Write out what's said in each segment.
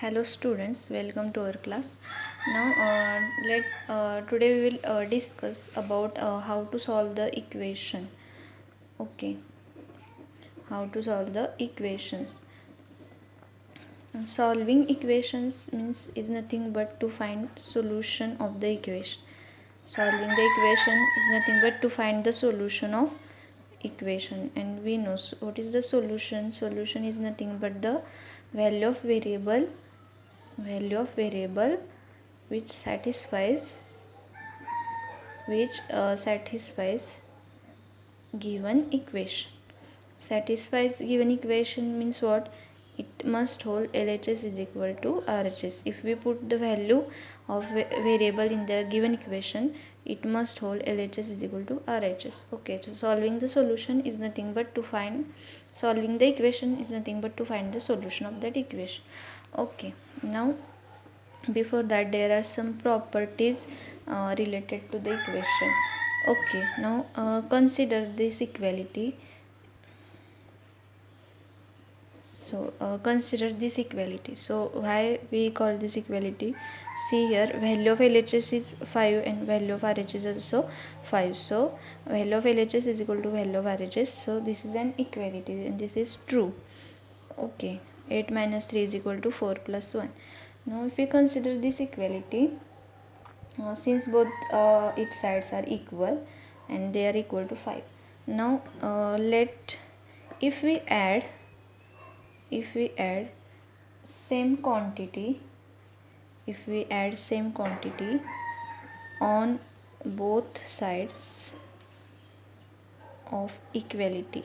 Hello students, welcome to our class. Now let today we will discuss about how to solve the equation. Okay, how to solve the equations. Solving equations means is nothing but to find solution of the equation. Solving the equation is nothing but to find the solution of equation, and we know what is the solution. Solution is nothing but the value of variable which satisfies given equation. Satisfies given equation means what? It must hold LHS is equal to RHS. If we put the value of variable in the given equation, it must hold LHS is equal to RHS. Okay, so solving the solution is nothing but to find solving the equation is nothing but to find the solution of that equation. Okay, now before that there are some properties related to the equation. Okay, now consider this equality. So consider this equality. So why we call this equality? See here, value of LHS is 5 and value of RHS is also 5. So value of LHS is equal to value of RHS. So this is an equality and this is true. Okay, 8 minus 3 is equal to 4 plus 1. Now if we consider this equality, since both its sides are equal and they are equal to 5. Now let if we add same quantity if we add same quantity on both sides of equality,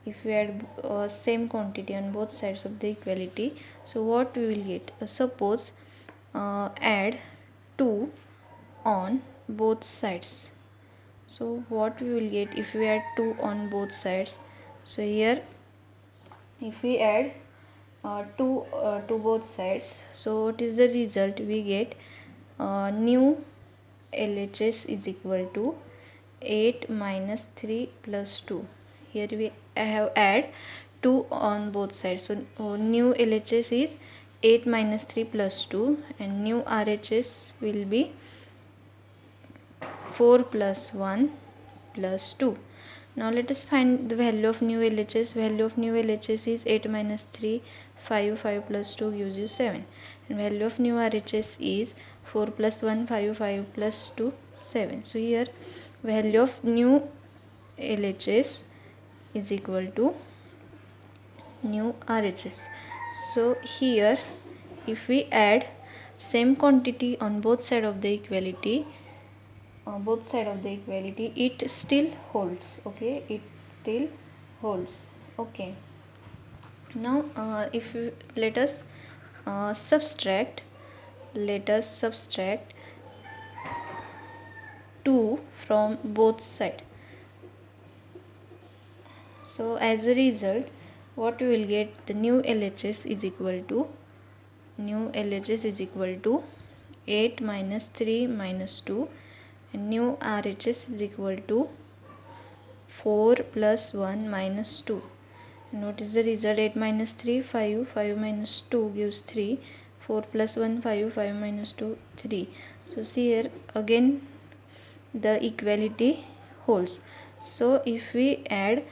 if we add same quantity on both sides of the equality, so what we will get? Suppose add 2 on both sides. So what we will get if we add 2 on both sides? So here if we add 2 to both sides, so what is the result? We get new LHS is equal to 8 minus 3 plus 2. Here we have add 2 on both sides, so new LHS is 8 minus 3 plus 2 and new RHS will be 4 plus 1 plus 2. Now let us find the value of new LHS. Value of new LHS is 8 minus 3, 5, 5 plus 2 gives you 7. And value of new RHS is 4 plus 1, 5, 5 plus 2, 7. So here value of new LHS is equal to new RHS. So here if we add same quantity on both side of the equality, it still holds. Okay, it still holds. Okay, now if we, subtract let us subtract 2 from both sides. So as a result what we will get? The new LHS is equal to 8 minus 3 minus 2 and new RHS is equal to 4 plus 1 minus 2. And what is the result? 8 minus 3, 5, 5 minus 2 gives 3, 4 plus 1, 5, 5 minus 2, 3. So see here again the equality holds. So if we add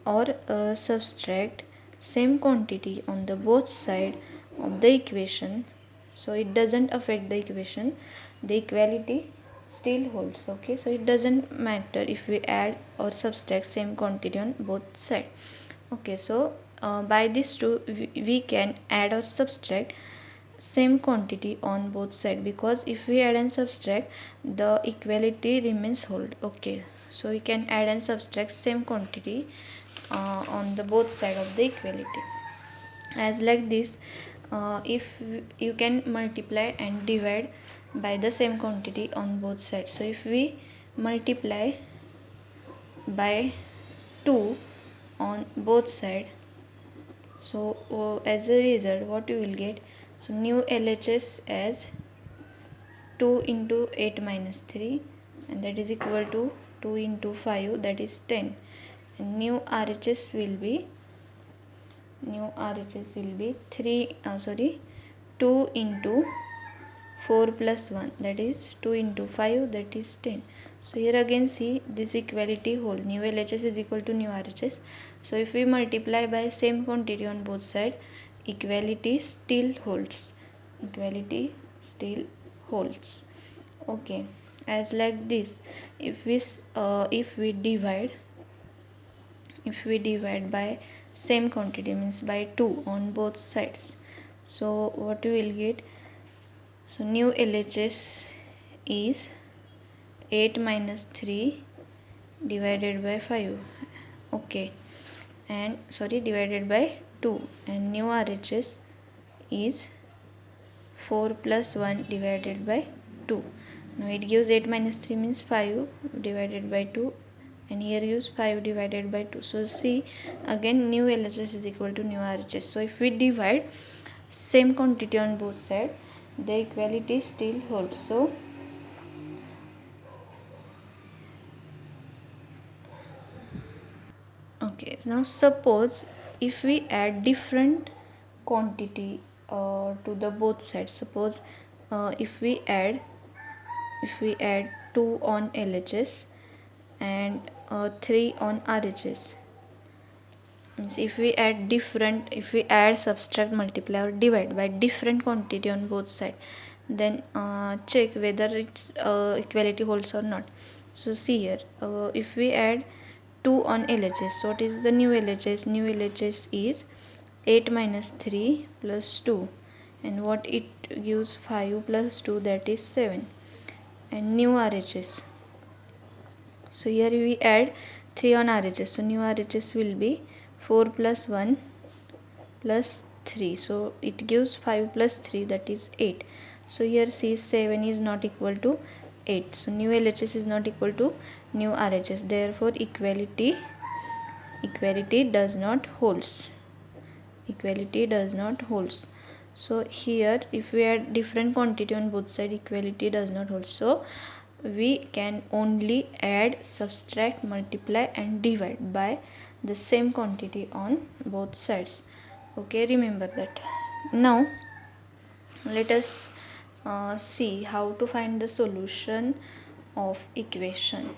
or subtract same quantity on the both side of the equation, so it doesn't affect the equation, the equality still holds. Okay, so it doesn't matter if we add or subtract same quantity on both sides. Okay, so by this too we can add or subtract same quantity on both sides, because if we add and subtract the equality remains hold. Okay, so we can add and subtract same quantity on the both side of the equality. As like this, if you can multiply and divide by the same quantity on both sides. So if we multiply by 2 on both sides, so as a result what you will get? So new LHS as 2 into 8 minus 3, and that is equal to 2 into 5, that is 10. And new RHS will be new RHS will be 2 into 4 plus 1, that is 2 into 5, that is 10. So here again see this equality hold, new LHS is equal to new RHS. So if we multiply by same quantity on both sides, equality still holds, equality still holds. Okay, as like this, if we divide by same quantity, means by 2 on both sides, so what we will get? So new LHS is 8 minus 3 divided by 5. Okay, and divided by 2, and new RHS is 4 plus 1 divided by 2. Now it gives 8 minus 3 means 5 divided by 2, and here use 5 divided by 2. So see again new LHS is equal to new RHS. So if we divide same quantity on both sides, the equality still holds. So okay, now suppose if we add different quantity to the both sides, suppose if we add 2 on LHS and 3 on RHS, means if we add, subtract, multiply or divide by different quantity on both sides, then check whether its equality holds or not. So see here, if we add 2 on LHS, so what is the new LHS? New LHS is 8 minus 3 plus 2, and what it gives? 5 plus 2, that is 7. And new RHS, so here we add 3 on RHS, so new RHS will be 4 plus 1 plus 3, so it gives 5 plus 3, that is 8. So here see 7 is not equal to 8, so new LHS is not equal to new RHS, therefore equality does not holds, equality does not holds. So here if we add different quantity on both sides, equality does not hold. So we can only add, subtract, multiply and divide by the same quantity on both sides. Okay, remember that. Now let us see how to find the solution of equation.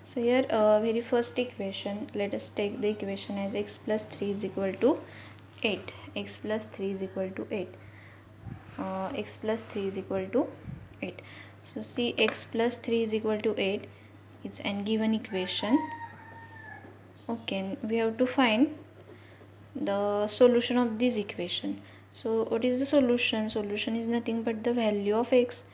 So here very first equation, let us take the equation as x plus 3 is equal to 8. X plus 3 is equal to 8. X plus 3 is equal to 8. So see x plus 3 is equal to 8. It's an given equation. Okay, we have to find the solution of this equation. So what is the solution? Solution is nothing but the value of x.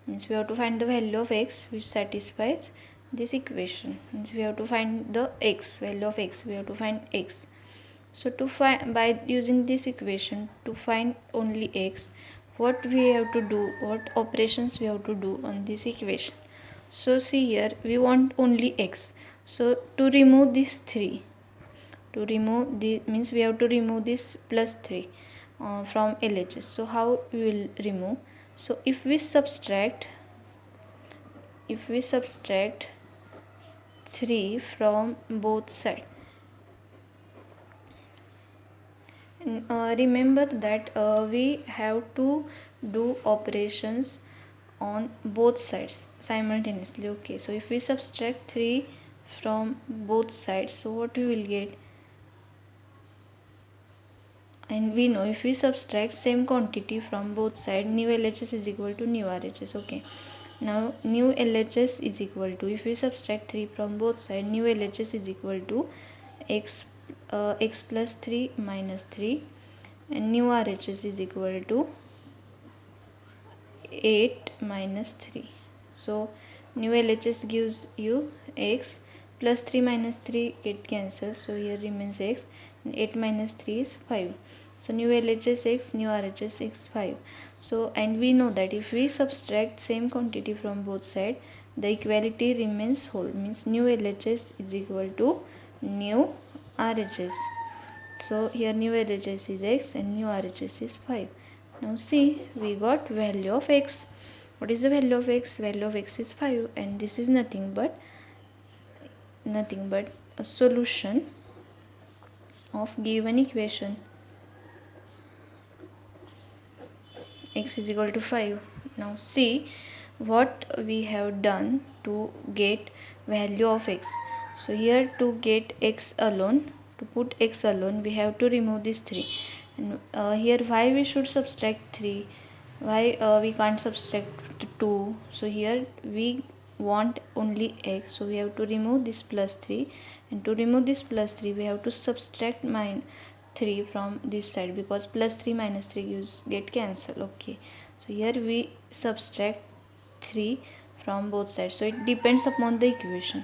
Means we have to find the value of x which satisfies this equation. Means we have to find the x, value of x. We have to find x. So to find, by using this equation, to find only x, what we have to do, what operations we have to do on this equation. So see here, we want only x. So to remove this 3, to remove the, means we have to remove this plus 3 from LHS. So how we will remove? So if we subtract 3 from both sides, remember that we have to do operations on both sides simultaneously. Okay, so if we subtract 3 from both sides, so what we will get? And we know if we subtract same quantity from both sides, new LHS is equal to new RHS. Okay, now new LHS is equal to, if we subtract 3 from both sides, new LHS is equal to x plus 3 minus 3, and new RHS is equal to 8 minus 3. So new LHS gives you x plus 3 minus 3 get cancels, so here remains x, and 8 minus 3 is 5. So new LHS x, new RHS x 5. So and we know that if we subtract same quantity from both sides, the equality remains whole, means new LHS is equal to new RHS. So here new LHS is x and new RHS is 5. Now see, we got value of x. What is the value of x? Value of x is 5, and this is nothing but a solution of given equation. x is equal to 5. Now see what we have done to get value of x. So here to get x alone, to put x alone, we have to remove this 3. And here why we should subtract 3? Why we can't subtract 2? So here we want only x, so we have to remove this plus 3, and to remove this plus 3 we have to subtract 3 from this side, because plus 3 minus 3 get cancelled. Okay, so here we subtract 3 from both sides, so it depends upon the equation.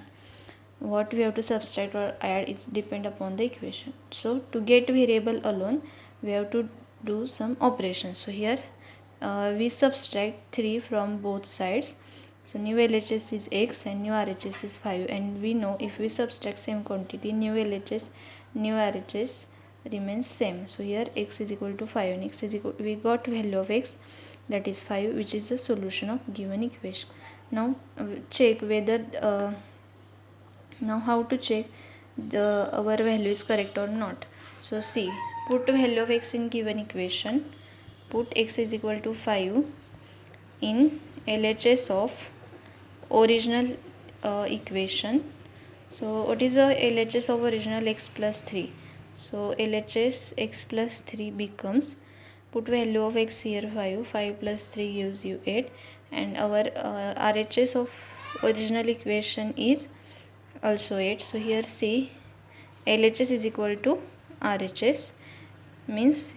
What we have to subtract or add, it's depend upon the equation. So to get variable alone we have to do some operations. So here we subtract 3 from both sides. So new LHS is x and new RHS is 5, and we know if we subtract same quantity, new LHS, new RHS remains same. So here x is equal to 5 and x is equal, we got value of x, that is 5, which is the solution of given equation. Now check whether now how to check our value is correct or not. So see, put value of x in given equation, put x is equal to 5 in LHS of original equation. So what is the LHS of original? X plus 3. So LHS x plus 3 becomes, put value of x here 5 plus 3 gives you 8, and our RHS of original equation is also 8. So here see, LHS is equal to RHS, means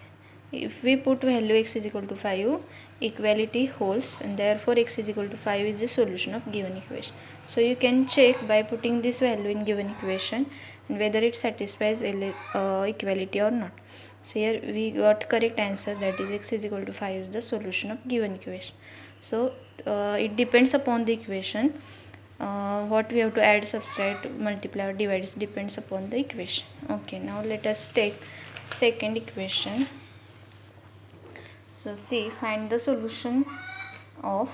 if we put value x is equal to 5, equality holds, and therefore x is equal to 5 is the solution of given equation. So you can check by putting this value in given equation and whether it satisfies equality or not. So here we got correct answer, that is x is equal to 5 is the solution of given equation. So it depends upon the equation. What we have to add, subtract, multiply or divide, it depends upon the equation. Okay, now let us take second equation. So see, find the solution of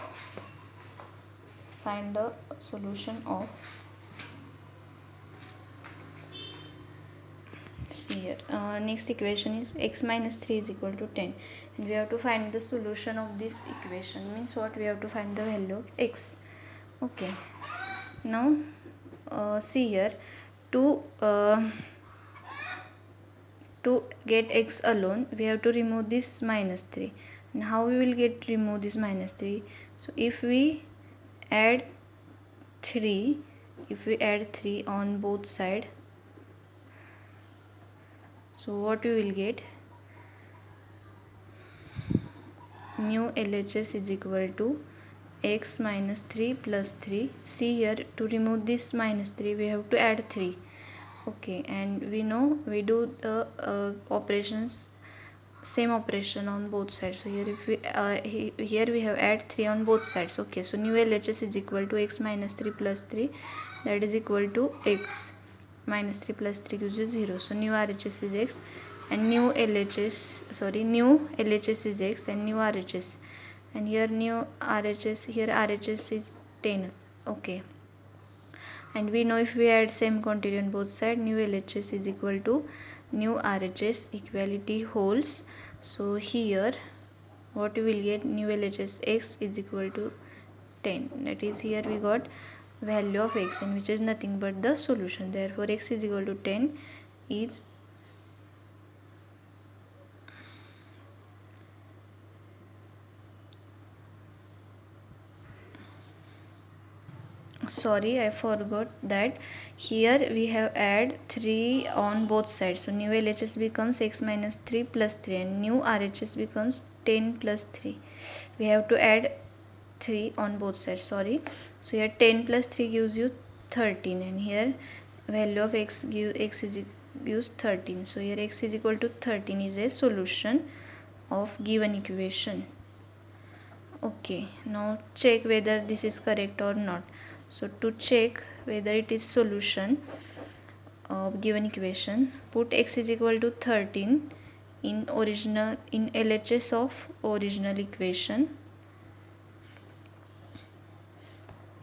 see here, next equation is x minus 3 is equal to 10, and we have to find the solution of this equation, means what, we have to find the value of x. Okay, now see here, to get x alone we have to remove this minus 3, and how we will remove this minus 3? So if we add 3, on both side, so what we will get, new LHS is equal to x minus 3 plus 3. See here, to remove this minus 3 we have to add 3. Okay, and we know we do the operations, same operation on both sides. So here if we here we have add 3 on both sides. Okay, so new LHS is equal to x minus 3 plus 3, that is equal to x minus 3 plus 3 gives you 0. So new RHS is x, and new LHS is x and new RHS, and here new RHS, here RHS is 10. Okay, and we know if we add same quantity on both sides, new LHS is equal to new RHS, equality holds. So here what we will get, new LHS x is equal to 10, that is here we got value of x, and which is nothing but the solution. Therefore x is equal to 10 is sorry, I forgot that here we have add 3 on both sides. So new LHS becomes x minus 3 plus 3, and new RHS becomes 10 plus 3. We have to add 3 on both sides, sorry. So here 10 plus 3 gives you 13, and here value of x gives 13. So here x is equal to 13 is a solution of given equation. Okay, now check whether this is correct or not. So to check whether it is solution of given equation, put x is equal to 13 in LHS of original equation.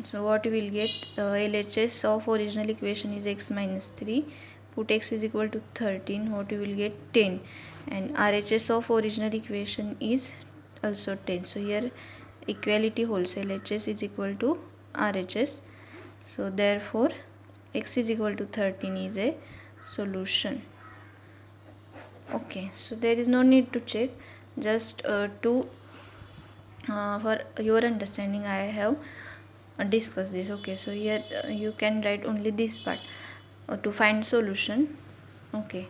So what we will get, LHS of original equation is x minus 3, put x is equal to 13, what we will get 10, and RHS of original equation is also 10. So here equality holds, LHS is equal to RHS. So therefore x is equal to 13 is a solution. Okay, so there is no need to check, just for your understanding I have discussed this. Okay, so here you can write only this part to find solution. Okay,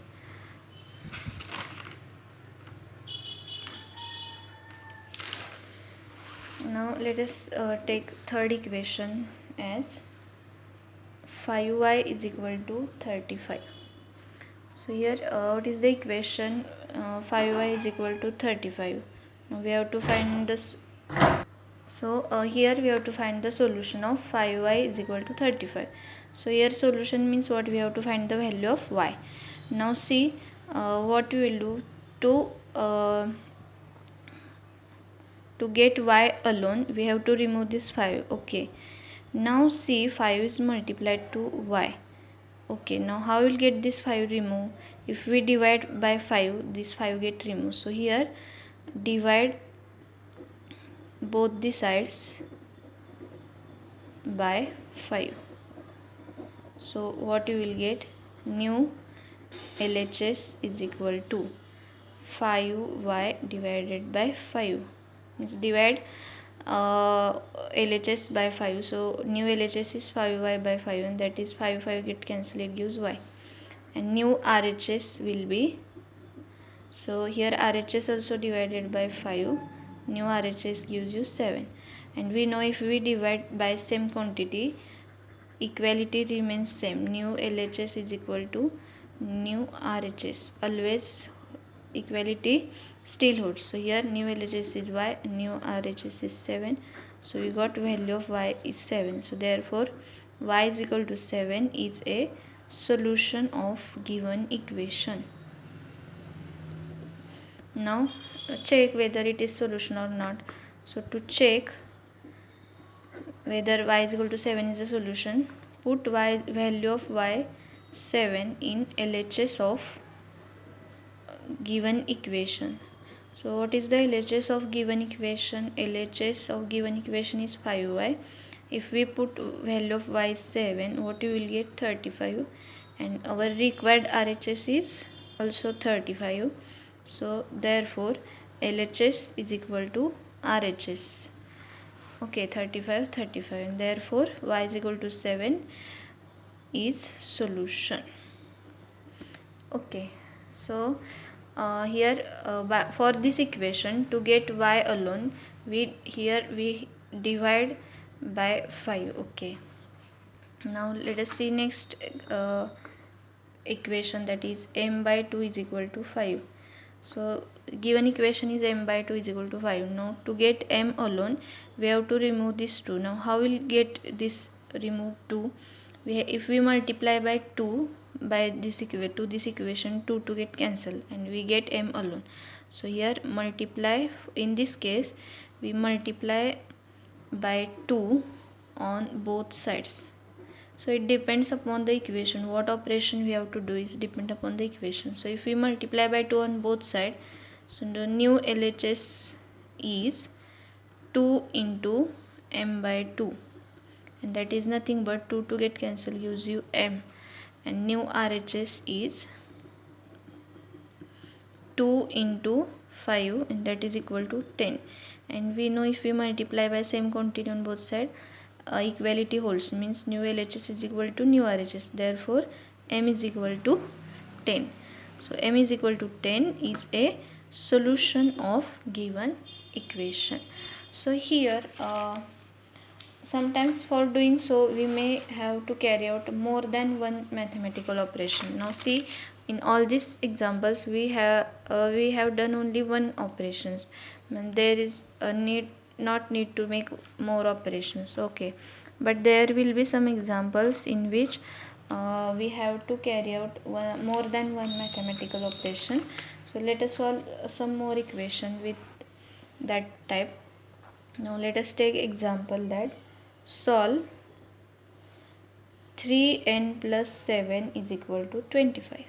now let us take third equation as 5y is equal to 35. So here what is the equation? 5y is equal to 35. Now we have to find this. So here we have to find the solution of 5y is equal to 35. So here solution means what? We have to find the value of y. Now see what we will do to get y alone. We have to remove this 5. Okay. Now see 5 is multiplied to y. Okay, now how we'll get this 5 removed? If we divide by 5, this 5 get removed. So here divide both the sides by 5. So what you will get? New LHS is equal to 5y divided by 5. Means divide LHS by 5. So new LHS is 5y by 5, and that is 5 get cancelled, it gives y. And new RHS will be, so here RHS also divided by 5, new RHS gives you 7. And we know if we divide by same quantity, equality remains same. New LHS is equal to new RHS. Always equality still holds. So here new LHS is y, new RHS is 7. So we got value of y is 7. So therefore y is equal to 7 is a solution of given equation. Now check whether it is solution or not. So to check whether y is equal to 7 is a solution, put y value of y 7 in LHS of given equation. So what is the LHS of given equation? LHS of given equation is 5y. If we put value of y 7, what you will get? 35. And our required RHS is also 35. So therefore LHS is equal to RHS. Okay, 35, 35, and therefore y is equal to 7 is solution. Okay, so here for this equation, to get y alone, we divide by 5. Okay, now let us see next equation, that is m by 2 is equal to 5. So given equation is m by 2 is equal to 5. Now to get m alone, we have to remove this 2. Now how will get this remove 2? If we multiply by 2 by this equation, 2 to get cancelled, and we get m alone. So here multiply, in this case we multiply by 2 on both sides. So it depends upon the equation. What operation we have to do is depend upon the equation. So if we multiply by 2 on both sides, so the new LHS is 2 into m by 2, and that is nothing but 2 to get cancelled gives you m, and new RHS is 2 into 5, and that is equal to 10. And we know if we multiply by same quantity on both sides, equality holds, means new LHS is equal to new RHS. Therefore m is equal to 10. So m is equal to 10 is a solution of given equation. So here sometimes for doing so we may have to carry out more than one mathematical operation. Now see, in all these examples we have done only one operations, and there is a not need to make more operations. Okay, but there will be some examples in which we have to carry out more than one mathematical operation. So let us solve some more equation with that type. Now let us take example that solve 3n plus 7 is equal to 25.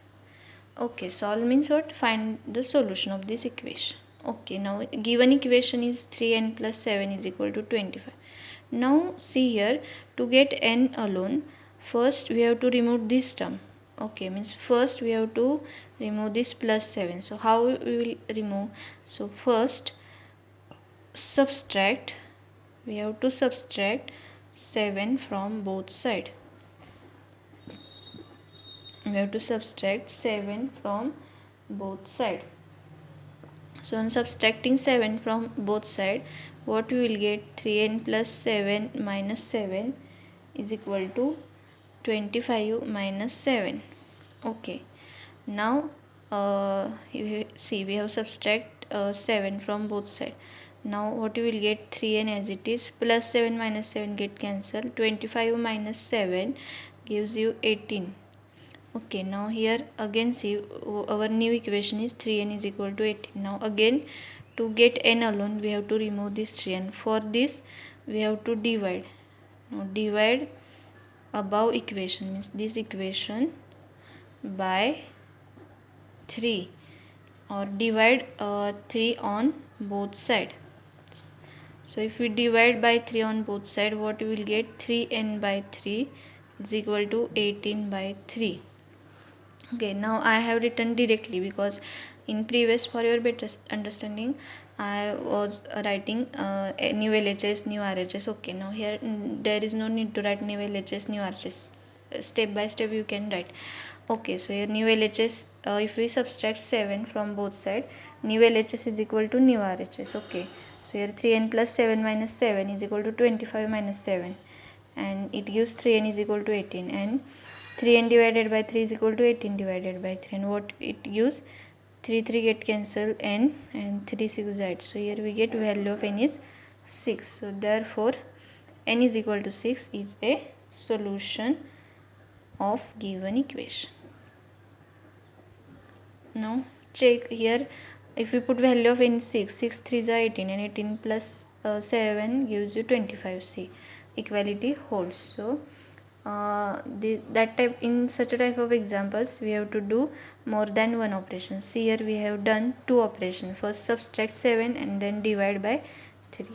Okay, solve means what? Find the solution of this equation. Okay, now given equation is 3n plus 7 is equal to 25. Now see here, to get n alone, first we have to remove this term. Okay, means first we have to remove this plus 7. So how we will remove? So first subtract, we have to subtract 7 from both sides. We have to subtract 7 from both sides. So on subtracting 7 from both sides, what we will get? 3n plus 7 minus 7 is equal to 25 minus 7. Okay, now see, we have subtract 7 from both sides. Now what you will get? 3n as it is, plus 7 minus 7 get cancelled. 25 minus 7 gives you 18. Okay, now here again see, our new equation is 3n is equal to 18. Now again, to get n alone, we have to remove this 3n. For this we have to divide. Now divide above equation, means this equation, by 3, or divide 3 on both sides. So if we divide by 3 on both sides, what we will get? 3n by 3 is equal to 18 by 3. Okay, now I have written directly, because in previous, for your better understanding, I was writing new LHS, new RHS. Okay, now here there is no need to write new LHS, new RHS. Step by step you can write. Okay, so here new LHS, if we subtract 7 from both sides, new LHS is equal to new RHS. Okay, so here 3n plus 7 minus 7 is equal to 25 minus 7, and it gives 3n is equal to 18, and 3n divided by 3 is equal to 18 divided by 3, and what it gives? 3 get cancelled, n, and 3 6 8. So here we get value of n is 6. So therefore n is equal to 6 is a solution of given equation. Now check here, if we put value of n 6, 6 3 is 18, and 18 plus 7 gives you 25. See, equality holds. So that type, in such a type of examples, we have to do more than one operation. See here we have done two operations. First subtract 7 and then divide by 3.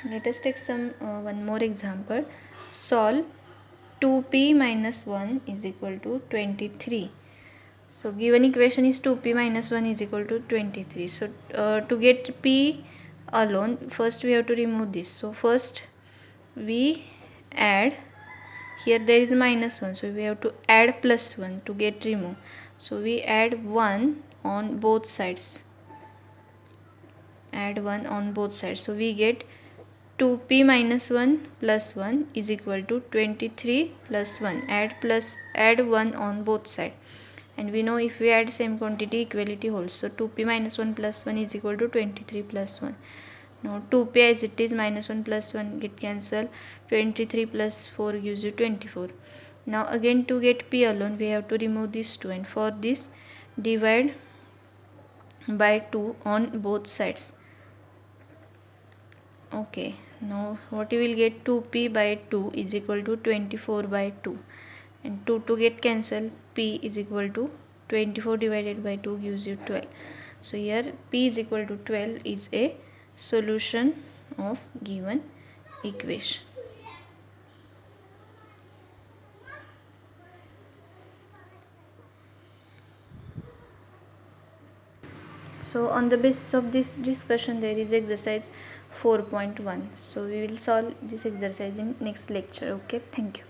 Let us take some one more example. Solve 2p minus 1 is equal to 23. So given equation is 2p minus 1 is equal to 23. So to get p alone, first we have to remove this. So first we add, here there is minus 1, so we have to add plus 1 to get remove. So we add 1 on both sides, add 1 on both sides. So we get 2p minus 1 plus 1 is equal to 23 plus 1. Add 1 on both sides, and we know if we add same quantity, equality holds. So 2p minus 1 plus 1 is equal to 23 plus 1. Now 2p as it is, minus 1 plus 1 get cancelled. 23 plus 4 gives you 24. Now again, to get p alone, we have to remove this 2, and for this divide by 2 on both sides. Okay, now what you will get? 2p by 2 is equal to 24 by 2, and 2 to get cancelled, p is equal to 24 divided by 2 gives you 12. So here p is equal to 12 is a solution of given equation. So on the basis of this discussion, there is exercise 4.1. So we will solve this exercise in next lecture. Okay, thank you.